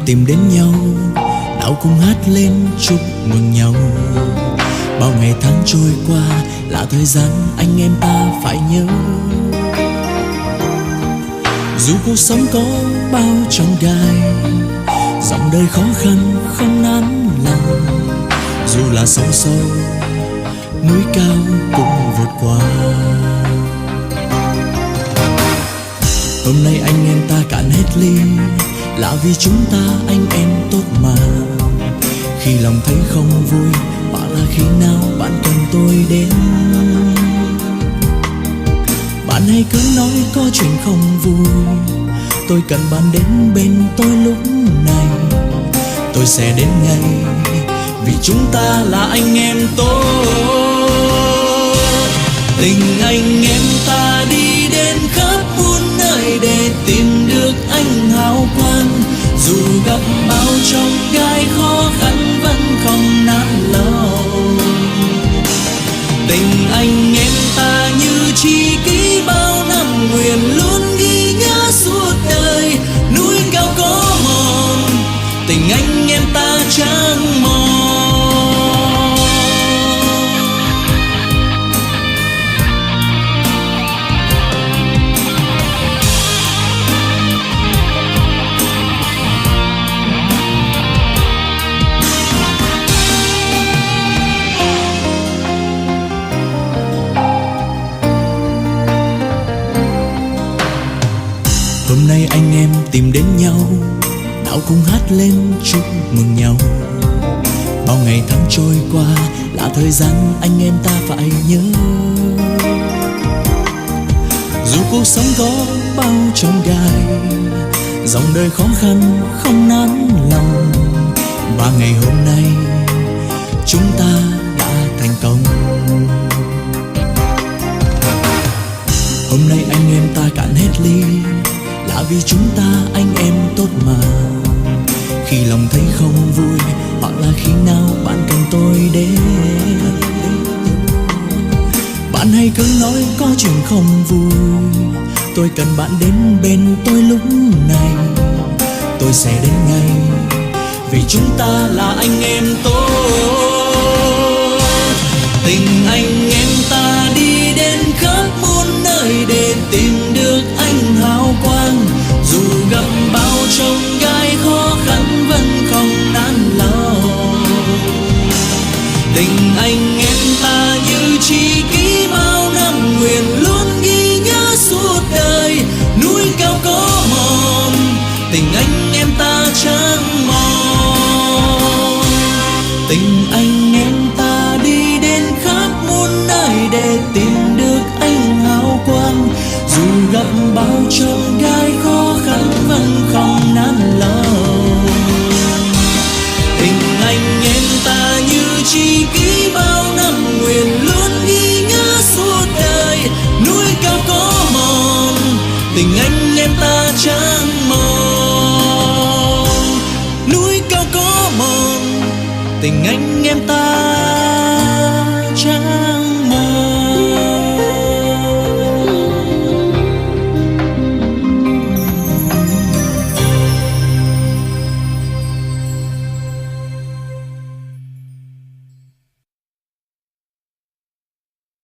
tìm đến nhau, nào cùng hát lên chúc mừng nhau. Bao ngày tháng trôi qua là thời gian anh em ta phải nhớ. Dù cuộc sống có bao chông gai, dòng đời khó khăn không nán lòng, dù là sóng sâu núi cao cũng vượt qua. Hôm nay anh em ta cạn hết ly là vì chúng ta anh em tốt mà. Khi lòng thấy không vui bảo là khi nào bạn cần tôi đến. Bạn hãy cứ nói có chuyện không vui, tôi cần bạn đến bên tôi lúc này. Tôi sẽ đến ngay vì chúng ta là anh em tốt. Tình anh em ta đi đến khắp muôn nơi để tìm được anh hào quang. Dù gặp bao chông gai khó khăn vẫn không nản lòng. Tình anh em ta như tri kỷ bao năm nguyện luôn ghi nhớ suốt đời. Núi cao có mòn, tình anh em ta chẳng mòn. Hôm nay anh em tìm đến nhau, nào cùng hát lên chúc mừng nhau. Bao ngày tháng trôi qua là thời gian anh em ta phải nhớ. Dù cuộc sống có bao chông gai, dòng đời khó khăn không nản lòng, và ngày hôm nay chúng ta đã thành công. Hôm nay anh em ta cạn hết ly là vì chúng ta anh em tốt mà. Khi lòng thấy không vui hoặc là khi nào bạn cần tôi đến, bạn hãy cứ nói có chuyện không vui, tôi cần bạn đến bên tôi lúc này. Tôi sẽ đến ngay vì chúng ta là anh em tốt. Tình anh em ta đi đến khắp muôn nơi để tìm được anh hào quang. Dù gặp bao chông gai khó khăn vẫn không nản lòng. Tình anh em ta như tri kỷ bao năm nguyện luôn ghi nhớ suốt đời. Núi cao có mòn, tình anh em ta chẳng mòn. Tình anh em ta đi đến khắp muôn nơi để tìm được anh hào quang. Dù gặp bao chông gai khó khăn vẫn không nản lòng. Tình anh em ta như tri kỷ bao năm nguyện luôn ghi nhớ suốt đời. Núi cao có mòn, tình anh em ta chẳng mòn. Núi cao có mòn, tình anh em ta